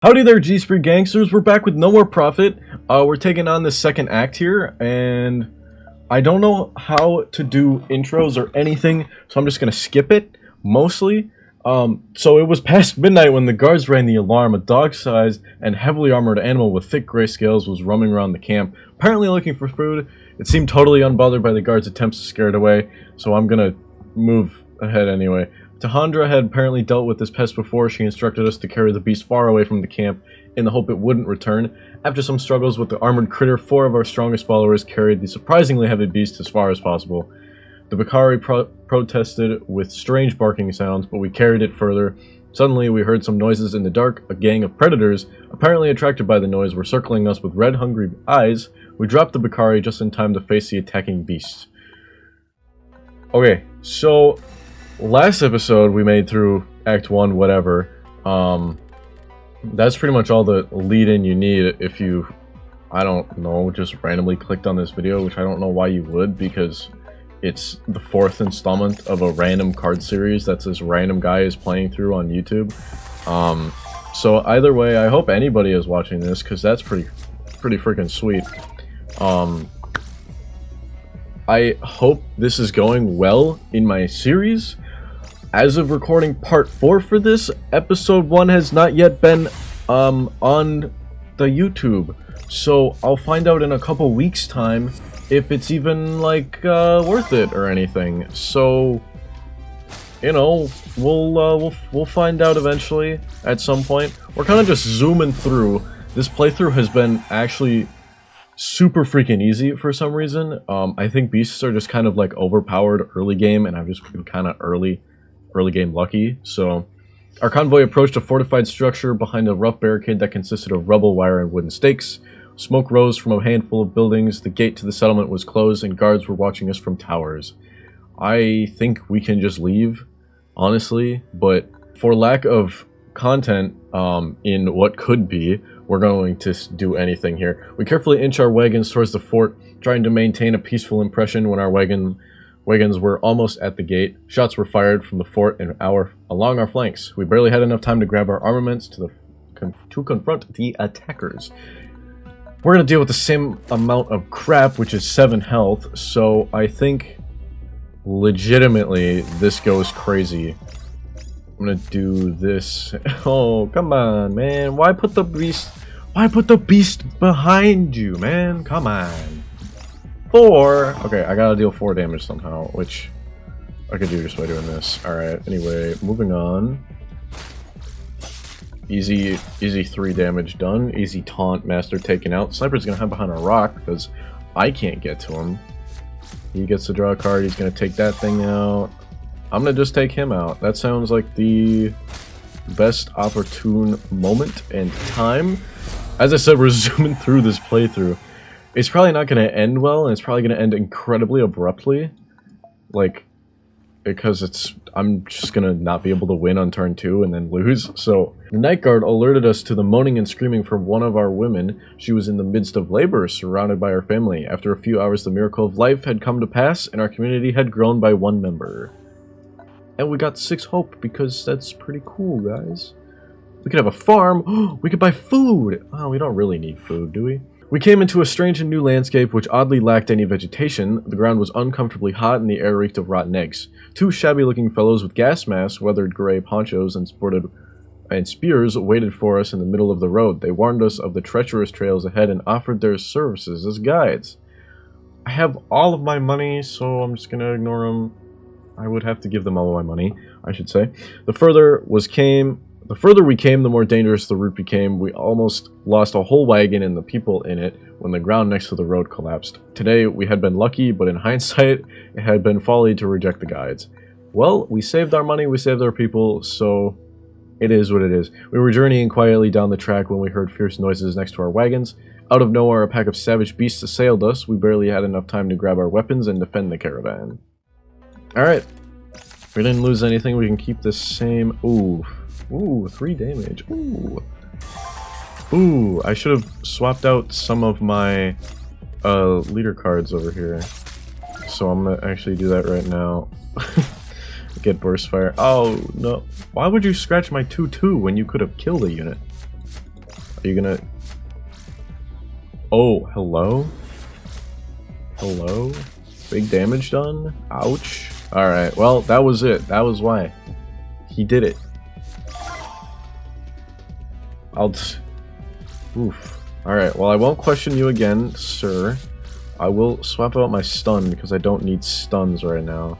Howdy there, G-Spree Gangsters. We're back with No More Profit. We're taking on the second act here, and I don't know how to do intros or anything, so I'm just gonna skip it, mostly. So it was past midnight when the guards rang the alarm. A dog-sized and heavily armored animal with thick gray scales was roaming around the camp, apparently looking for food. It seemed totally unbothered by the guards' attempts to scare it away, so I'm gonna move ahead anyway. Tahandra had apparently dealt with this pest before. She instructed us to carry the beast far away from the camp in the hope it wouldn't return. After some struggles with the armored critter, 4 of our strongest followers carried the surprisingly heavy beast as far as possible. The Bakari protested with strange barking sounds, but we carried it further. Suddenly, we heard some noises in the dark. A gang of predators, apparently attracted by the noise, were circling us with red, hungry eyes. We dropped the Bakari just in time to face the attacking beast. Okay, so last episode we made through Act 1, whatever. That's pretty much all the lead-in you need if you, I don't know, just randomly clicked on this video, which I don't know why you would, because it's the 4th installment of a random card series that this random guy is playing through on YouTube. So either way, I hope anybody is watching this, because that's pretty freaking sweet. I hope this is going well in my series. As of recording part 4 for this, episode 1 has not yet been on the YouTube. So I'll find out in a couple weeks' time if it's even like worth it or anything. So, you know, we'll find out eventually at some point. We're kind of just zooming through. This playthrough has been actually super freaking easy for some reason. I think beasts are just kind of like overpowered early game, and I've just been kind of early game lucky. So our convoy approached a fortified structure behind a rough barricade that consisted of rubble, wire, and wooden stakes. Smoke rose from a handful of buildings. The gate to the settlement was closed, and guards were watching us from towers. I think we can just leave, honestly, but for lack of content in what could be, we're going to do anything here. We carefully inch our wagons towards the fort, trying to maintain a peaceful impression. When our wagons were almost at the gate, shots were fired from the fort and along our flanks. We barely had enough time to grab our armaments to confront the attackers. We're going to deal with the same amount of crap, which is 7 health, so I think legitimately this goes crazy. I'm going to do this. Oh, come on, man. Why put the beast behind you, man? Come on. 4. Okay, I gotta deal 4 damage somehow, which I could do just by doing this. Alright, anyway, moving on. Easy 3 damage done. Easy taunt, master taken out. Sniper's gonna hide behind a rock because I can't get to him. He gets to draw a card, he's gonna take that thing out. I'm gonna just take him out. That sounds like the best opportune moment and time. As I said, we're zooming through this playthrough. It's probably not going to end well, and it's probably going to end incredibly abruptly. Like, because I'm just going to not be able to win on turn 2 and then lose. So, the Night Guard alerted us to the moaning and screaming from one of our women. She was in the midst of labor, surrounded by her family. After a few hours, the miracle of life had come to pass, and our community had grown by 1 member. And we got 6 hope, because that's pretty cool, guys. We could have a farm. We could buy food. Oh, we don't really need food, do we? We came into a strange and new landscape which oddly lacked any vegetation. The ground was uncomfortably hot and the air reeked of rotten eggs. 2 shabby-looking fellows with gas masks, weathered gray ponchos, and spears waited for us in the middle of the road. They warned us of the treacherous trails ahead and offered their services as guides. I have all of my money, so I'm just gonna ignore them. I would have to give them all of my money, I should say. The further we came, the more dangerous the route became. We almost lost a whole wagon and the people in it when the ground next to the road collapsed. Today, we had been lucky, but in hindsight, it had been folly to reject the guides. Well, we saved our money, we saved our people, so it is what it is. We were journeying quietly down the track when we heard fierce noises next to our wagons. Out of nowhere, a pack of savage beasts assailed us. We barely had enough time to grab our weapons and defend the caravan. Alright. We didn't lose anything, we can keep the same... Ooh, 3 damage. Ooh, I should have swapped out some of my leader cards over here. So I'm gonna actually do that right now. Get burst fire. Oh, no. Why would you scratch my 2-2 when you could have killed a unit? Are you gonna... Oh, hello? Hello? Big damage done? Ouch. Alright, well, that was it. That was why. He did it. Oof. Alright, well, I won't question you again, sir. I will swap out my stun because I don't need stuns right now.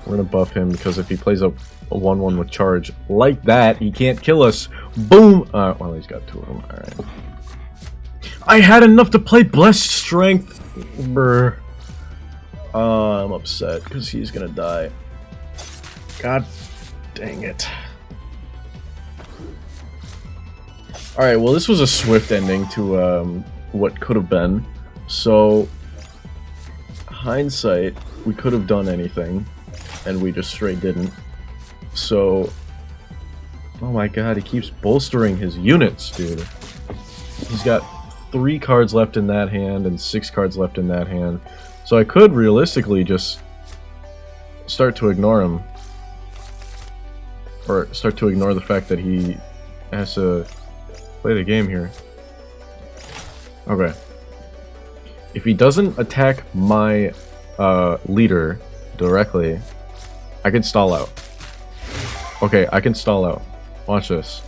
We're gonna buff him because if he plays a 1-1 with charge like that, he can't kill us. Boom! Well, he's got 2 of them. Alright. I had enough to play Blessed Strength! Brr. I'm upset because he's gonna die. God dang it. Alright, well, this was a swift ending to what could have been. So, hindsight, we could have done anything, and we just straight didn't. So, oh my god, he keeps bolstering his units, dude. He's got 3 cards left in that hand and 6 cards left in that hand. So I could realistically just start to ignore him. Or start to ignore the fact that he has to play the game here. Okay. If he doesn't attack my leader directly, I can stall out. Okay, I can stall out. Watch this.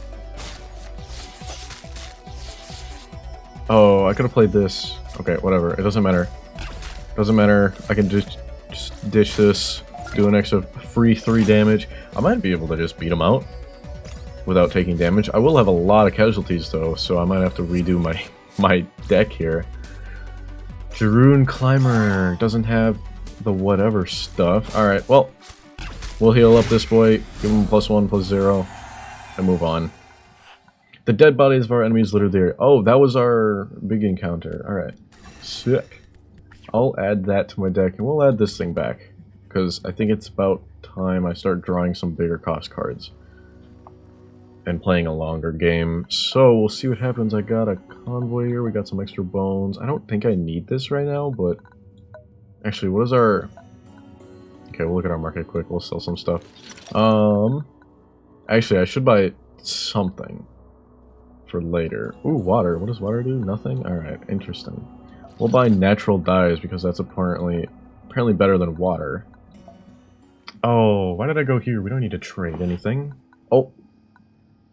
Oh, I could have played this. Okay, whatever. It doesn't matter. Doesn't matter. I can just dish this, do an extra free 3 damage. I might be able to just beat him out without taking damage. I will have a lot of casualties though, so I might have to redo my deck here. Jeroen Climber doesn't have the whatever stuff. Alright, well, we'll heal up this boy, give him +1, +0, and move on. The dead bodies of our enemies littered there. Oh, that was our big encounter. Alright. Sick. I'll add that to my deck, and we'll add this thing back. Because I think it's about time I start drawing some bigger cost cards. And playing a longer game. So, we'll see what happens. I got a convoy here, we got some extra bones. I don't think I need this right now, but... Actually, what is our... Okay, we'll look at our market quick, we'll sell some stuff. Actually, I should buy something for later. Ooh, water. What does water do? Nothing? Alright, interesting. We'll buy natural dyes because that's apparently better than water. Oh, why did I go here? We don't need to trade anything. Oh,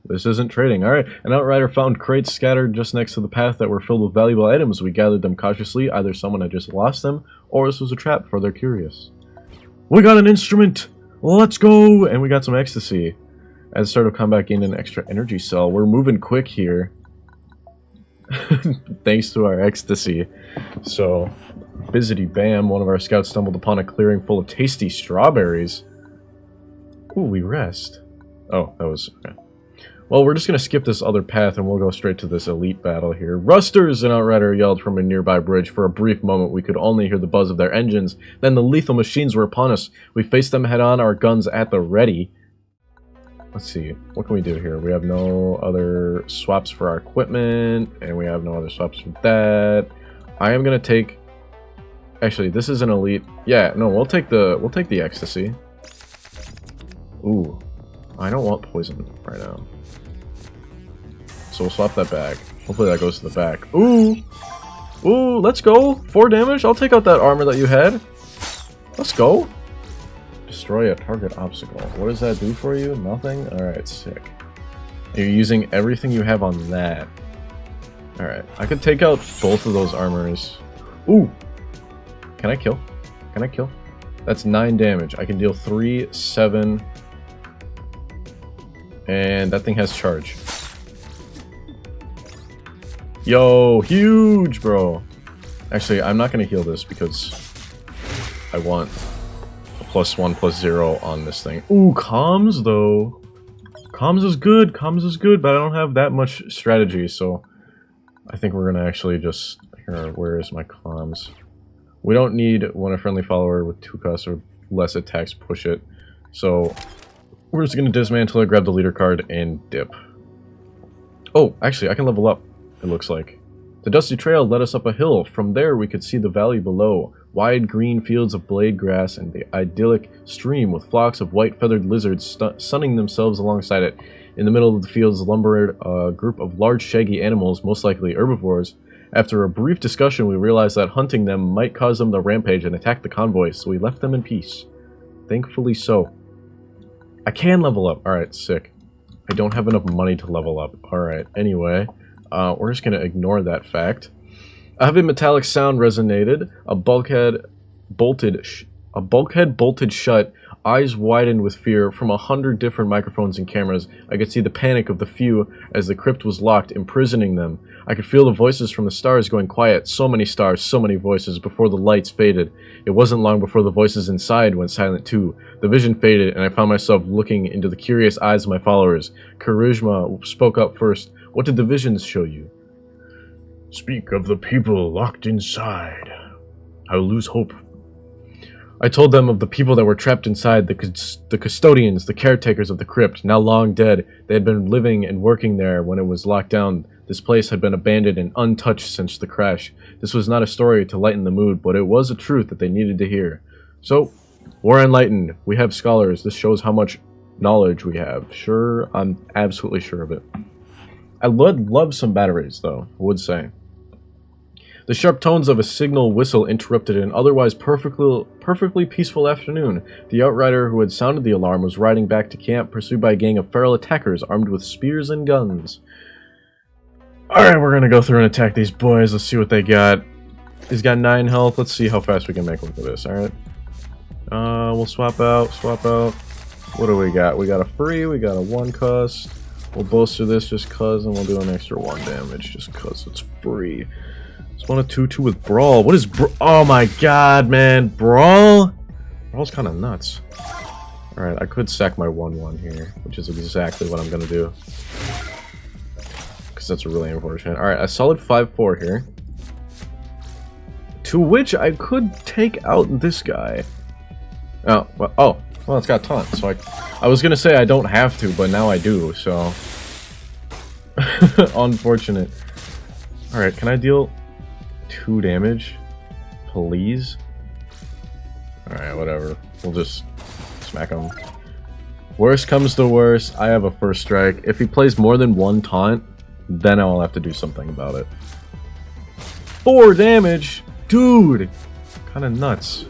this isn't trading. Alright, an outrider found crates scattered just next to the path that were filled with valuable items. We gathered them cautiously. Either someone had just lost them, or this was a trap for their curious. We got an instrument! Let's go! And we got some ecstasy. At the start of combat, gained an extra energy cell. We're moving quick here. Thanks to our ecstasy. So, bizzity bam, one of our scouts stumbled upon a clearing full of tasty strawberries. Ooh, we rest. Oh, that was... Okay. Well, we're just gonna skip this other path and we'll go straight to this elite battle here. Rusters! An outrider yelled from a nearby bridge. For a brief moment, we could only hear the buzz of their engines. Then the lethal machines were upon us. We faced them head-on, our guns at the ready. Let's see, what can we do here? We have no other swaps for our equipment, and we have no other swaps for that. I am gonna take... Actually, this is an elite... Yeah, no, we'll take the ecstasy. Ooh, I don't want poison right now. So we'll swap that back. Hopefully that goes to the back. Ooh! Ooh, let's go! 4 damage, I'll take out that armor that you had. Let's go! Destroy a target obstacle. What does that do for you? Nothing? Alright, sick. You're using everything you have on that. Alright, I could take out both of those armors. Ooh! Can I kill? Can I kill? That's 9 damage. I can deal 3, 7... And that thing has charge. Yo, huge, bro! Actually, I'm not gonna heal this because I want... +1, +0 on this thing. Ooh, comms though. Comms is good, but I don't have that much strategy, so I think we're gonna actually just... Here, where is my comms? We don't need when a friendly follower with 2 costs or less attacks push it, so we're just gonna dismantle it, grab the leader card, and dip. Oh, actually, I can level up, it looks like. The dusty trail led us up a hill. From there, we could see the valley below. Wide green fields of blade grass and the idyllic stream with flocks of white-feathered lizards sunning themselves alongside it. In the middle of the fields lumbered a group of large shaggy animals, most likely herbivores. After a brief discussion, we realized that hunting them might cause them to rampage and attack the convoy, so we left them in peace. Thankfully so. I can level up. Alright, sick. I don't have enough money to level up. Alright, anyway. We're just gonna ignore that fact. A heavy metallic sound resonated. A bulkhead bolted shut. Eyes widened with fear. From 100 different microphones and cameras, I could see the panic of the few as the crypt was locked, imprisoning them. I could feel the voices from the stars going quiet. So many stars, so many voices, before the lights faded. It wasn't long before the voices inside went silent too. The vision faded, and I found myself looking into the curious eyes of my followers. Charisma spoke up first. What did the visions show you? Speak of the people locked inside. I will lose hope. I told them of the people that were trapped inside, the custodians, the caretakers of the crypt, now long dead. They had been living and working there when it was locked down. This place had been abandoned and untouched since the crash. This was not a story to lighten the mood, but it was a truth that they needed to hear. So, we're enlightened. We have scholars. This shows how much knowledge we have. Sure, I'm absolutely sure of it. I would love some batteries, though, I would say. The sharp tones of a signal whistle interrupted an otherwise perfectly peaceful afternoon. The outrider who had sounded the alarm was riding back to camp, pursued by a gang of feral attackers armed with spears and guns. Alright, we're gonna go through and attack these boys. Let's see what they got. He's got 9 health. Let's see how fast we can make look of this, alright? We'll swap out. What do we got? We got a free, we got a 1 cost. We'll bolster this just cuz, and we'll do an extra 1 damage just cuz it's free. It's 1 a 2-2 with Brawl. What is oh my god, man. Brawl? Brawl's kind of nuts. Alright, I could sack my 1-1 here, which is exactly what I'm gonna do. Because that's really unfortunate. Alright, a solid 5-4 here. To which I could take out this guy. Oh, well, it's got taunt, so I was gonna say I don't have to, but now I do, so... Unfortunate. Alright, can I deal 2 damage? Please? Alright, whatever. We'll just smack him. Worst comes to worst, I have a first strike. If he plays more than 1 taunt, then I'll have to do something about it. 4 damage? Dude! Kinda nuts.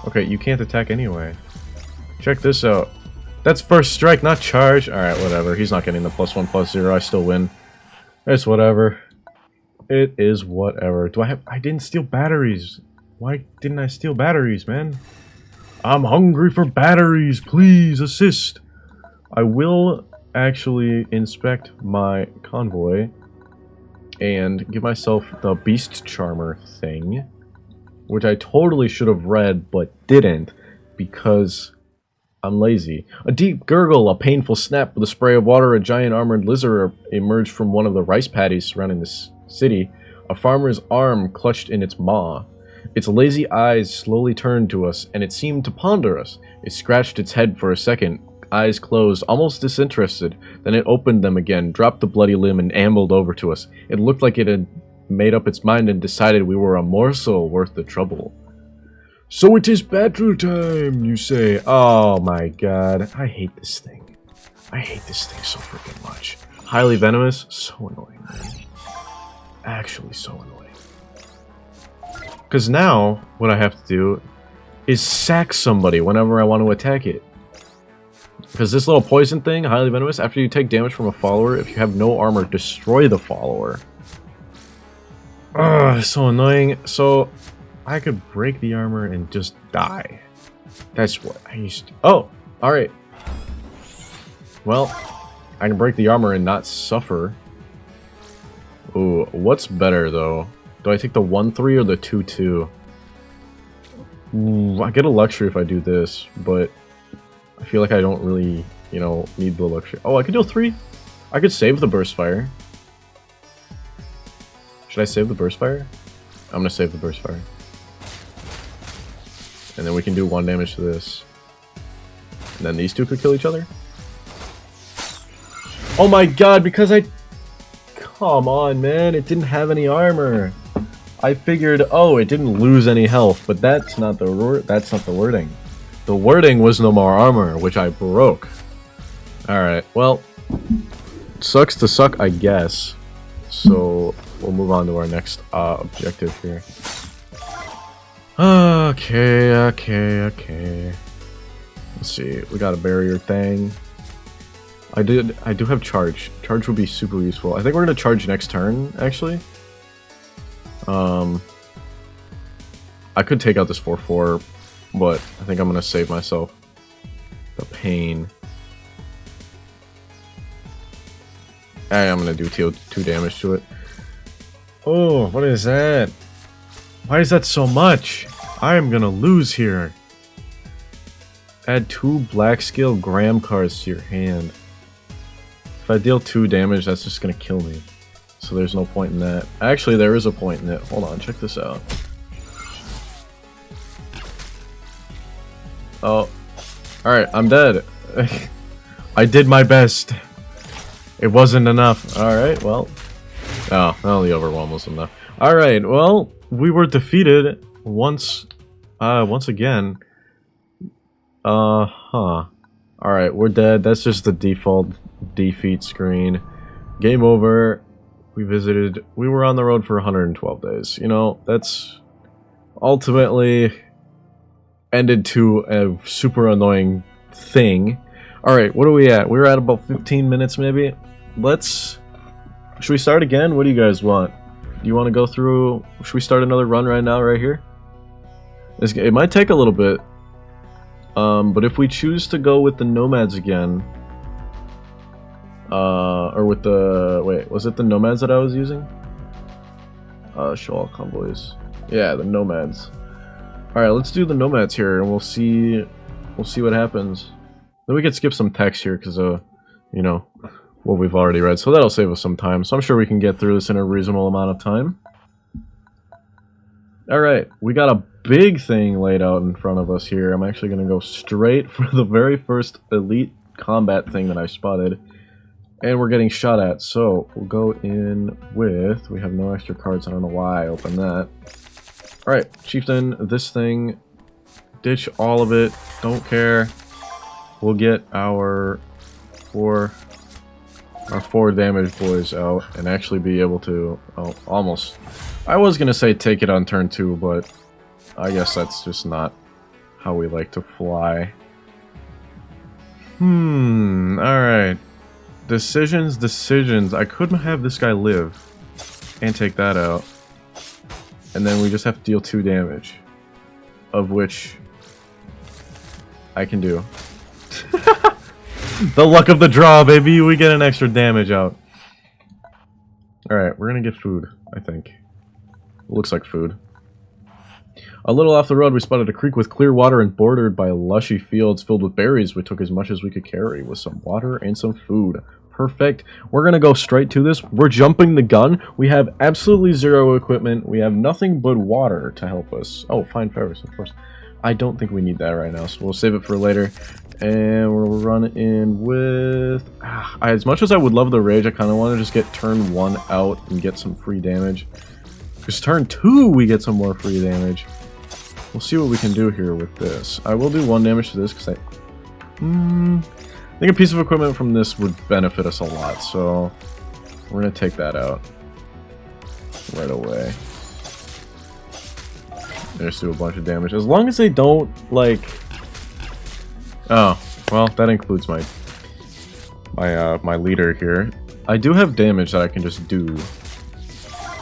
Okay, you can't attack anyway. Check this out. That's first strike, not charge. Alright, whatever. He's not getting the +1/+0. I still win. It's whatever. It is whatever. I didn't steal batteries. Why didn't I steal batteries, man? I'm hungry for batteries. Please assist. I will actually inspect my convoy and give myself the Beast Charmer thing, which I totally should have read but didn't because I'm lazy. A deep gurgle, a painful snap with a spray of water, a giant armored lizard emerged from one of the rice paddies surrounding this city. A farmer's arm clutched in its maw. Its lazy eyes slowly turned to us, and it seemed to ponder us. It scratched its head for a second, eyes closed, almost disinterested. Then it opened them again, dropped the bloody limb, and ambled over to us. It looked like it had made up its mind and decided we were a morsel worth the trouble. So it is battle time, you say? Oh my god, I hate this thing. I hate this thing so freaking much. Highly venomous, so annoying, man. Actually so annoying. Because now, what I have to do is sack somebody whenever I want to attack it. Because this little poison thing, highly venomous, after you take damage from a follower, if you have no armor, destroy the follower. Ugh, so annoying. So, I could break the armor and just die. That's what I used to... Oh! Alright. Well, I can break the armor and not suffer. Ooh, what's better, though? Do I take the 1-3 or the 2-2? Ooh, I get a luxury if I do this, but I feel like I don't really, you know, need the luxury. Oh, I could do a 3. I could save the burst fire. Should I save the burst fire? I'm gonna save the burst fire. And then we can do 1 damage to this. And then these two could kill each other. Oh my god, because I... Come on, man. It didn't have any armor. I figured, oh, it didn't lose any health, but that's not the wording. The wording was no more armor, which I broke. Alright, well, sucks to suck, I guess. So, we'll move on to our next objective here. Okay. Let's see, we got a barrier thing. I do have charge. Charge would be super useful. I think we're gonna charge next turn, actually. I could take out this 4/4, but I think I'm gonna save myself the pain. I'm gonna do 2 damage to it. Oh, what is that? Why is that so much? I am gonna lose here. Add 2 black scale gram cards to your hand. If I deal 2 damage, that's just gonna kill me. So there's no point in that. Actually, there is a point in it. Hold on, check this out. Oh. Alright, I'm dead. I did my best. It wasn't enough. Alright, well. Oh, well, the overwhelm was enough. Alright, well, we were defeated once again. Alright, we're dead. That's just the default defeat screen. Game over. We were on the road for 112 days. You know, that's ultimately ended to a super annoying thing. Alright, what are we at? We're at about 15 minutes maybe. Should we start again? What do you guys want? Do you want to go through... Should we start another run right now, right here? It might take a little bit. But if we choose to go with the Nomads again... or with the... Wait, was it the Nomads that I was using? Show all convoys. Yeah, the Nomads. Alright, let's do the Nomads here, and we'll see what happens. Then we could skip some text here, because, you know, what we've already read. So that'll save us some time. So I'm sure we can get through this in a reasonable amount of time. Alright, we got a big thing laid out in front of us here. I'm actually going to go straight for the very first elite combat thing that I spotted. And we're getting shot at. So we'll go in with... We have no extra cards. I don't know why I opened that. Alright, Chieftain, this thing. Ditch all of it. Don't care. We'll get our four damage boys out and actually be able to... Oh, almost. I was going to say take it on turn 2, but I guess that's just not how we like to fly. Alright. Decisions. I could have this guy live and take that out. And then we just have to deal 2 damage. Of which I can do. The luck of the draw, baby! We get an extra damage out. Alright, we're gonna get food, I think. Looks like food. A little off the road, we spotted a creek with clear water and bordered by lushy fields filled with berries. We took as much as we could carry with some water and some food. Perfect. We're gonna go straight to this. We're jumping the gun. We have absolutely 0 equipment. We have nothing but water to help us. Oh, fine feathers, of course. I don't think we need that right now, so we'll save it for later. And we'll run in with... as much as I would love the rage, I kind of want to just get turn 1 out and get some free damage. Because turn 2, we get some more free damage. We'll see what we can do here with this. I will do 1 damage to this because I think a piece of equipment from this would benefit us a lot. So we're going to take that out right away. Just do a bunch of damage. As long as they don't, like... Oh, well, that includes my leader here. I do have damage that I can just do.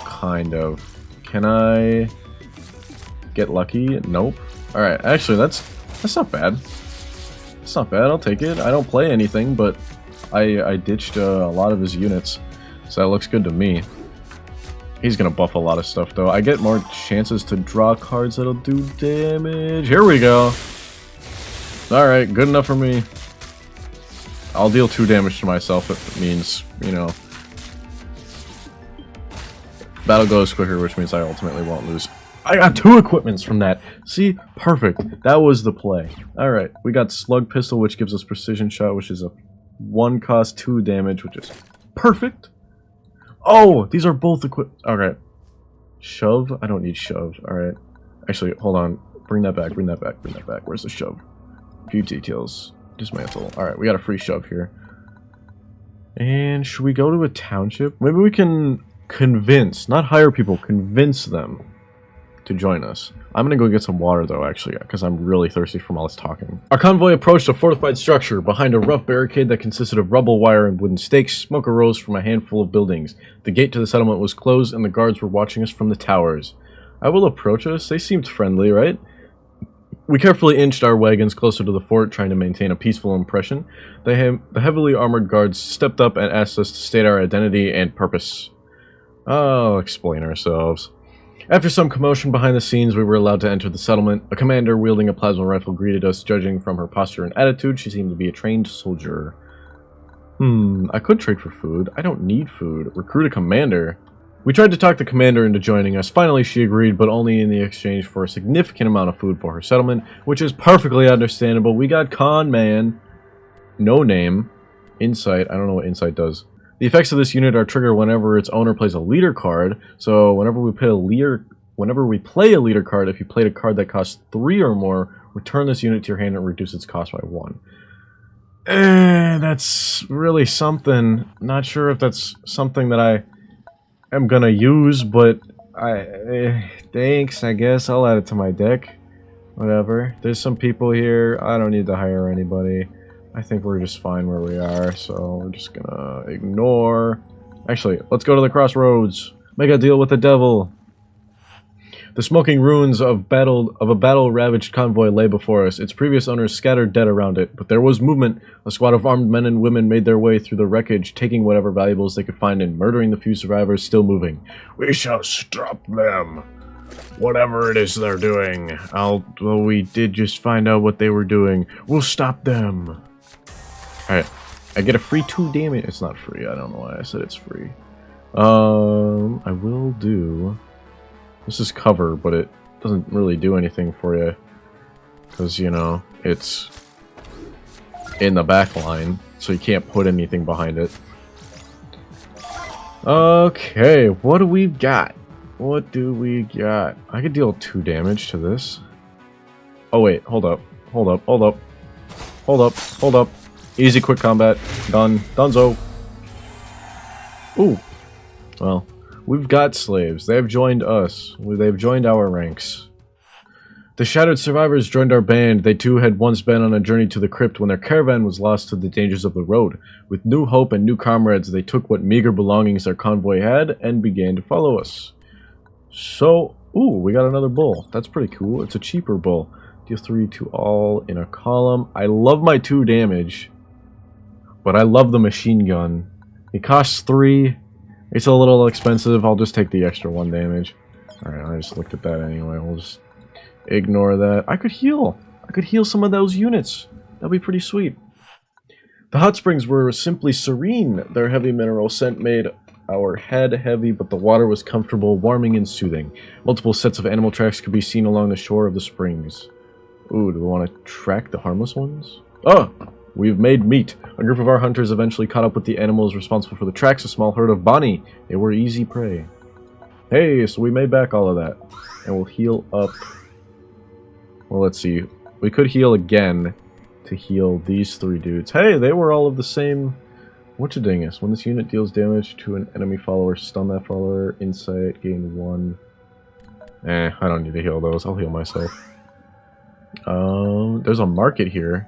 Kind of. Can I get lucky? Nope. Alright, actually, that's not bad. It's not bad, I'll take it. I don't play anything, but I ditched a lot of his units. So that looks good to me. He's gonna buff a lot of stuff, though. I get more chances to draw cards that'll do damage. Here we go. Alright, good enough for me. I'll deal 2 damage to myself if it means, you know... Battle goes quicker, which means I ultimately won't lose. I got 2 equipments from that. See? Perfect. That was the play. Alright, we got Slug Pistol, which gives us Precision Shot, which is a 1 cost 2 damage, which is perfect. Oh! These are both equipped. Alright. Shove? I don't need shove. Alright. Actually, hold on. Bring that back, bring that back, bring that back. Where's the shove? Few details. Dismantle. Alright, we got a free shove here. And should we go to a township? Maybe we can convince, not hire people, convince them to join us. I'm gonna go get some water though, actually, because I'm really thirsty from all this talking. Our convoy approached a fortified structure. Behind a rough barricade that consisted of rubble, wire, and wooden stakes, smoke arose from a handful of buildings. The gate to the settlement was closed, and the guards were watching us from the towers. I will approach us. They seemed friendly, right? We carefully inched our wagons closer to the fort, trying to maintain a peaceful impression. The heavily armored guards stepped up and asked us to state our identity and purpose. I'll explain ourselves. After some commotion behind the scenes, we were allowed to enter the settlement. A commander wielding a plasma rifle greeted us. Judging from her posture and attitude, she seemed to be a trained soldier. I could trade for food. I don't need food. Recruit a commander. We tried to talk the commander into joining us. Finally, she agreed, but only in the exchange for a significant amount of food for her settlement, which is perfectly understandable. We got Con Man. No name. Insight. I don't know what Insight does. The effects of this unit are triggered whenever its owner plays a leader card. So whenever we play a leader card, if you played a card that costs 3 or more, return this unit to your hand and reduce its cost by 1. That's really something. Not sure if that's something that I am gonna use, but thanks, I guess. I'll add it to my deck. Whatever. There's some people here. I don't need to hire anybody. I think we're just fine where we are, so we're just gonna ignore. Actually, let's go to the crossroads. Make a deal with the devil. The smoking ruins of a battle-ravaged convoy lay before us. Its previous owners scattered dead around it, but there was movement. A squad of armed men and women made their way through the wreckage, taking whatever valuables they could find and murdering the few survivors still moving. We shall stop them. Whatever it is they're doing. Well, we did just find out what they were doing. We'll stop them. Alright. I get a free 2 damage. It's not free. I don't know why I said it's free. I will do... This is cover, but it doesn't really do anything for you. Because, you know, it's in the back line, so you can't put anything behind it. Okay, what do we got? What do we got? I could deal 2 damage to this. Oh wait, hold up. Hold up, hold up. Hold up, hold up. Easy, quick combat. Done. Dunzo. Ooh. Well. We've got slaves. They have joined us. They've joined our ranks. The shattered survivors joined our band. They too had once been on a journey to the crypt when their caravan was lost to the dangers of the road. With new hope and new comrades, they took what meager belongings their convoy had and began to follow us. So, ooh, we got another bull. That's pretty cool. It's a cheaper bull. Deal 3 to all in a column. I love my 2 damage, but I love the machine gun. It costs 3. It's a little expensive. I'll just take the extra 1 damage. Alright, I just looked at that anyway. We'll just ignore that. I could heal. I could heal some of those units. That'd be pretty sweet. The hot springs were simply serene. Their heavy mineral scent made our head heavy, but the water was comfortable, warming and soothing. Multiple sets of animal tracks could be seen along the shore of the springs. Ooh, do we want to track the harmless ones? Oh! We've made meat. A group of our hunters eventually caught up with the animals responsible for the tracks, a small herd of Bonnie. They were easy prey. Hey, so we made back all of that. And we'll heal up. Well, let's see. We could heal again to heal these 3 dudes. Hey, they were all of the same... Whatcha-dingus. When this unit deals damage to an enemy follower, stun that follower. Insight, gain 1. I don't need to heal those. I'll heal myself. There's a market here.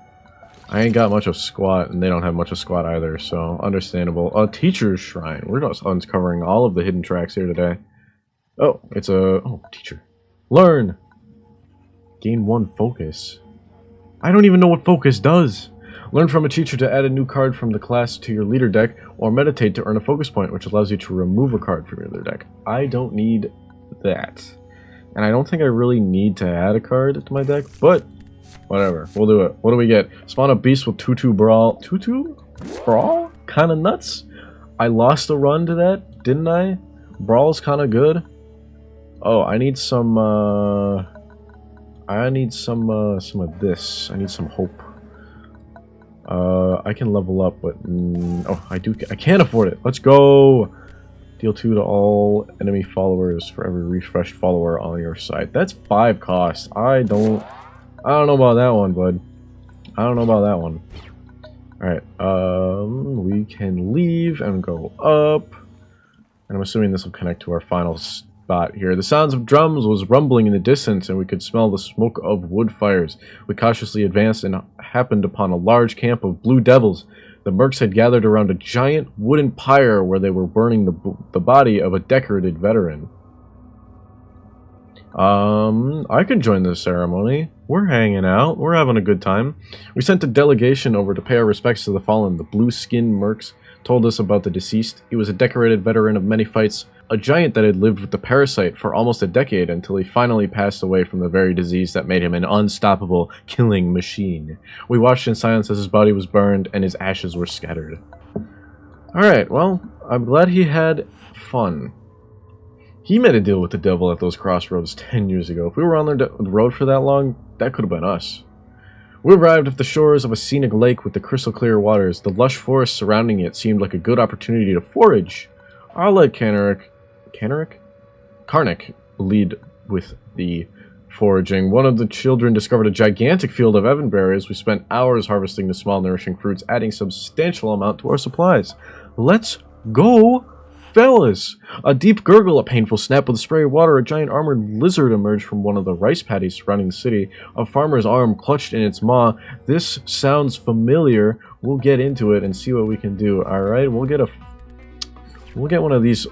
I ain't got much of squat, and they don't have much of squat either, so understandable. A teacher's shrine. We're just uncovering all of the hidden tracks here today. Oh, it's a... Oh, teacher. Learn! Gain 1 focus. I don't even know what focus does! Learn from a teacher to add a new card from the class to your leader deck, or meditate to earn a focus point, which allows you to remove a card from your leader deck. I don't need that. And I don't think I really need to add a card to my deck, but... Whatever, we'll do it. What do we get? Spawn a beast with 2-2 brawl. 2-2? Brawl? Kinda nuts. I lost a run to that, didn't I? Brawl's kinda good. Oh, I need some of this. I need some hope. I can level up, but... oh, I can't afford it. Let's go! Deal 2 to all enemy followers for every refreshed follower on your side. That's 5 costs. I don't know about that one, bud. I don't know about that one. Alright, we can leave and go up. And I'm assuming this will connect to our final spot here. The sounds of drums was rumbling in the distance, and we could smell the smoke of wood fires. We cautiously advanced and happened upon a large camp of blue devils. The mercs had gathered around a giant wooden pyre where they were burning the body of a decorated veteran. I can join this ceremony. We're hanging out. We're having a good time. We sent a delegation over to pay our respects to the fallen. The blue-skinned mercs told us about the deceased. He was a decorated veteran of many fights, a giant that had lived with the parasite for almost a decade until he finally passed away from the very disease that made him an unstoppable killing machine. We watched in silence as his body was burned and his ashes were scattered. Alright, well, I'm glad he had fun. He made a deal with the devil at those crossroads 10 years ago. If we were on the road for that long, that could have been us. We arrived at the shores of a scenic lake with the crystal clear waters. The lush forest surrounding it seemed like a good opportunity to forage. I'll let Karnak lead with the foraging. One of the children discovered a gigantic field of evanberries. We spent hours harvesting the small nourishing fruits, adding substantial amount to our supplies. Let's go, fellas! A deep gurgle, a painful snap with a spray of water, a giant armored lizard emerged from one of the rice paddies surrounding the city. A farmer's arm clutched in its maw. This sounds familiar. We'll get into it and see what we can do. Alright, we'll get one of these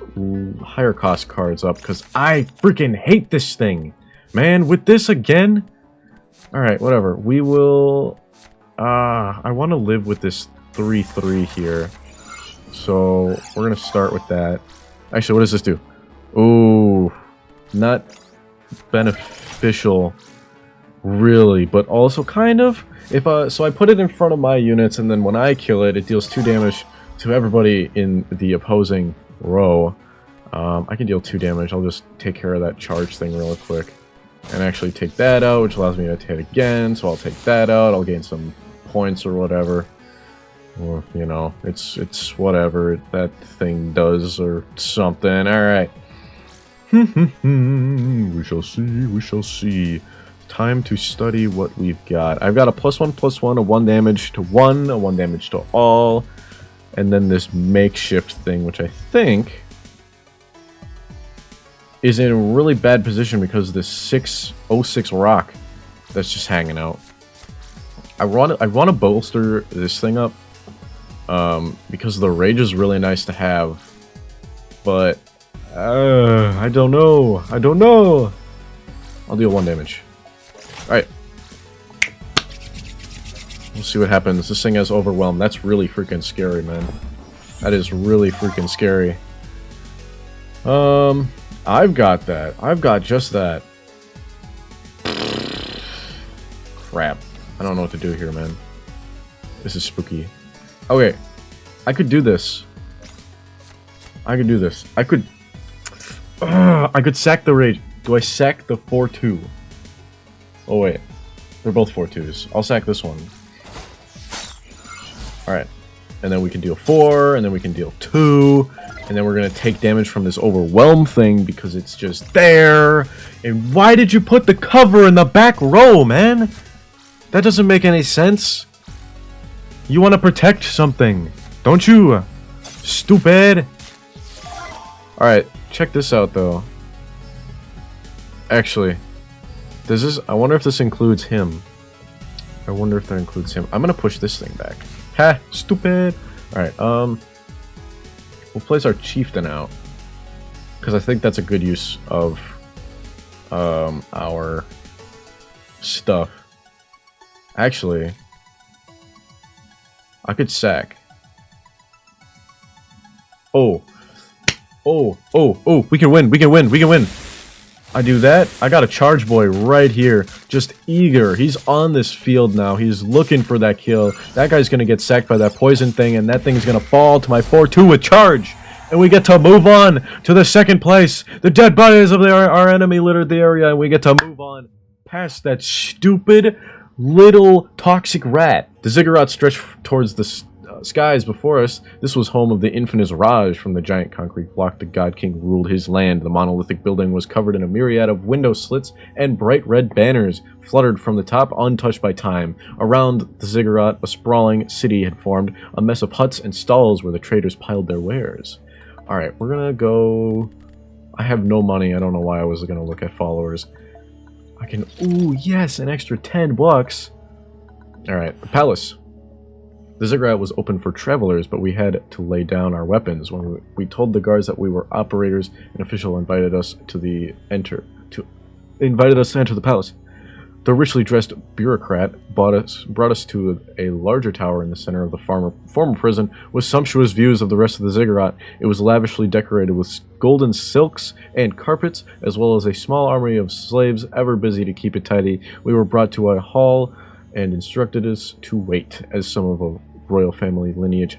higher cost cards up, because I freaking hate this thing. Man, with this again? Alright, whatever. We will... I want to live with this 3-3 here. So, we're going to start with that. Actually, what does this do? Ooh, not beneficial, really, but also kind of. So I put it in front of my units, and then when I kill it, it deals 2 damage to everybody in the opposing row. I can deal 2 damage. I'll just take care of that charge thing real quick. And actually take that out, which allows me to hit again, so I'll take that out. I'll gain some points or whatever. Or, you know, it's whatever that thing does or something. Alright. We shall see, we shall see. Time to study what we've got. I've got a +1/+1, a 1 damage to 1, a 1 damage to all, and then this makeshift thing, which I think is in a really bad position because this 606 rock that's just hanging out. I want to bolster this thing up. Because the rage is really nice to have, but I don't know. I'll deal 1 damage. Alright. We'll see what happens. This thing has overwhelm. That's really freaking scary, man. That is really freaking scary. I've got that. I've got just that. Crap. I don't know what to do here, man. This is spooky. Okay, I could do this. I could sack the rage. Do I sack the 4-2? Oh wait, they're both 4-2s. I'll sack this one. Alright, and then we can deal 4, and then we can deal 2, and then we're gonna take damage from this overwhelm thing because it's just there. And why did you put the cover in the back row, man? That doesn't make any sense. You want to protect something, don't you? Stupid! Alright, check this out, though. Actually, does this... I wonder if this includes him. I wonder if that includes him. I'm gonna push this thing back. Ha! Stupid! Alright, we'll place our chieftain out. Because I think that's a good use of, our stuff. Actually... I could sack. Oh, we can win, we can win. I do that, I got a charge boy right here, just eager. He's on this field now, he's looking for that kill. That guy's gonna get sacked by that poison thing, and that thing's gonna fall to my 4-2 with charge. And we get to move on to the 2nd place. The dead bodies of our enemy littered the area, and we get to move on past that stupid little toxic rat. The ziggurat stretched towards the skies before us. This was home of the infamous Raj. From the giant concrete block the God King ruled his land. The monolithic building was covered in a myriad of window slits, and bright red banners fluttered from the top, untouched by time. Around the ziggurat, a sprawling city had formed, a mess of huts and stalls where the traders piled their wares. Alright, we're gonna go... I have no money. I don't know why I was gonna look at followers. I can... Ooh, yes! An extra 10 bucks! Alright, the palace. The ziggurat was open for travelers, but we had to lay down our weapons. When we told the guards that we were operators, an official invited us to enter the palace. The richly dressed bureaucrat brought us to a larger tower in the center of the former prison, with sumptuous views of the rest of the ziggurat. It was lavishly decorated with golden silks and carpets, as well as a small army of slaves ever busy to keep it tidy. We were brought to a hall and instructed us to wait, as some of a royal family lineage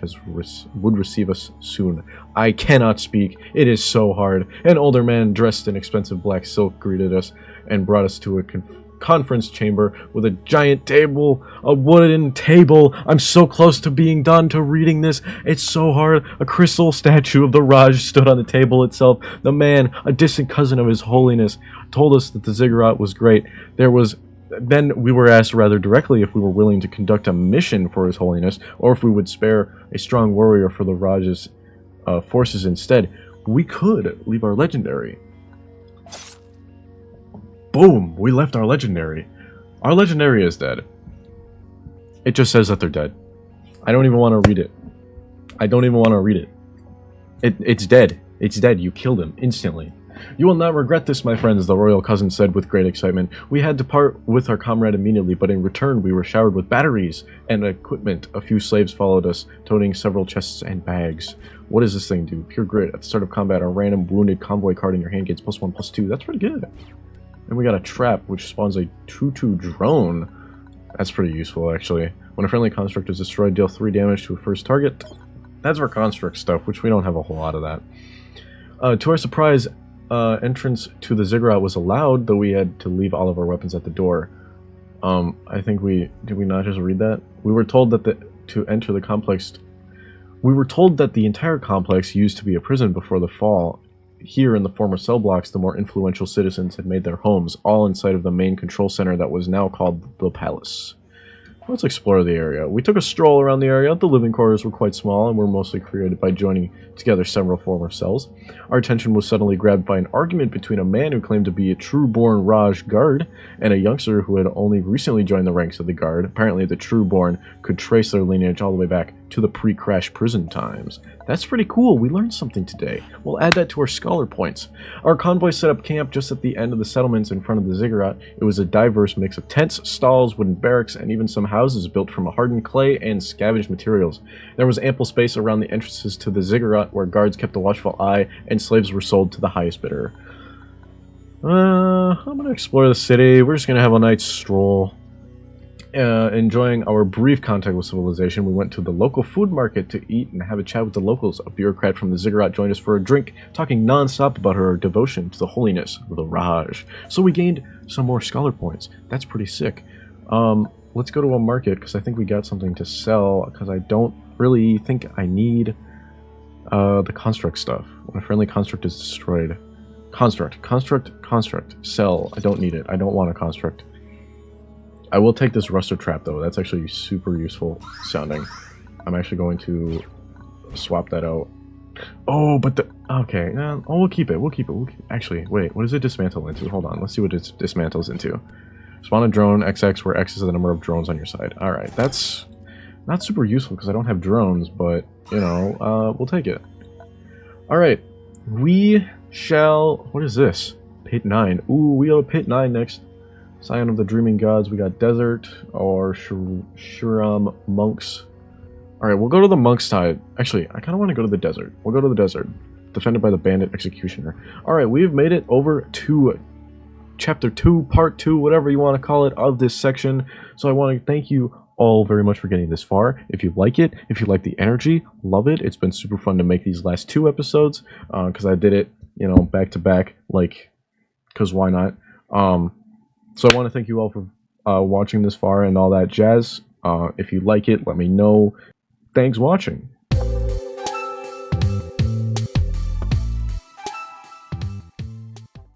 would receive us soon. I cannot speak. It is so hard. An older man dressed in expensive black silk greeted us and brought us to a conference chamber with a giant table, a wooden table. I'm so close to being done to reading this. It's so hard. A crystal statue of the Raj stood on the table itself. The man, a distant cousin of His Holiness, told us that the ziggurat was great. Then we were asked rather directly if we were willing to conduct a mission for His Holiness, or if we would spare a strong warrior for the Raj's forces instead. We could leave our legendary. Boom! We left our legendary. Our legendary is dead. It just says that they're dead. I don't even want to read it. It's dead. It's dead. You killed him instantly. You will not regret this, my friends, the royal cousin said with great excitement. We had to part with our comrade immediately, but in return we were showered with batteries and equipment. A few slaves followed us, toting several chests and bags. What does this thing do? Pure grit. At the start of combat, a random wounded convoy card in your hand gets +1/+2. That's pretty good. And we got a trap, which spawns a 2/2 drone. That's pretty useful, actually. When a friendly construct is destroyed, deal 3 damage to a first target. That's for construct stuff, which we don't have a whole lot of that. To our surprise, entrance to the ziggurat was allowed, though we had to leave all of our weapons at the door. I think did we not just read that? We were told that to enter the complex... We were told that the entire complex used to be a prison before the fall. Here in the former cell blocks, the more influential citizens had made their homes, all inside of the main control center that was now called the Palace. Let's explore the area. We took a stroll around the area. The living quarters were quite small and were mostly created by joining together several former cells. Our attention was suddenly grabbed by an argument between a man who claimed to be a true-born Raj guard and a youngster who had only recently joined the ranks of the guard. Apparently the true-born could trace their lineage all the way back to the pre-crash prison times. That's pretty cool. We learned something today. We'll add that to our scholar points. Our convoy set up camp just at the end of the settlements in front of the ziggurat. It was a diverse mix of tents, stalls, wooden barracks, and even some houses built from hardened clay and scavenged materials. There was ample space around the entrances to the ziggurat where guards kept a watchful eye and slaves were sold to the highest bidder. I'm gonna explore the city. We're just gonna have a nice stroll. Enjoying our brief contact with civilization, we went to the local food market to eat and have a chat with the locals. A bureaucrat from the ziggurat joined us for a drink, talking non-stop about her devotion to the holiness of the Raj. So we gained some more scholar points. That's pretty sick. Let's go to a market, because I think we got something to sell, because I don't really think I need the construct stuff. When a friendly construct is destroyed. Construct. Sell. I don't need it. I don't want a construct. I will take this Ruster Trap, though. That's actually super useful sounding. I'm actually going to swap that out. Oh, but okay. We'll keep it. Actually, wait. What does it dismantle into? Hold on. Let's see what it dismantles into. Spawn a drone, XX, where X is the number of drones on your side. Alright, that's not super useful because I don't have drones, but, you know, we'll take it. Alright, we shall... What is this? Pit 9. Ooh, we have a Pit 9 next. Scion of the Dreaming Gods. We got Desert, or Shuram Monks. Alright, we'll go to the Monks side. Actually, I kind of want to go to the Desert. We'll go to the Desert. Defended by the Bandit Executioner. Alright, we've made it over to Chapter 2, Part 2, whatever you want to call it, of this section. So I want to thank you all very much for getting this far. If you like it, if you like the energy, love it. It's been super fun to make these last 2 episodes, because I did it, you know, back to back, like, because why not? So I want to thank you all for watching this far and all that jazz. If you like it, let me know. Thanks watching.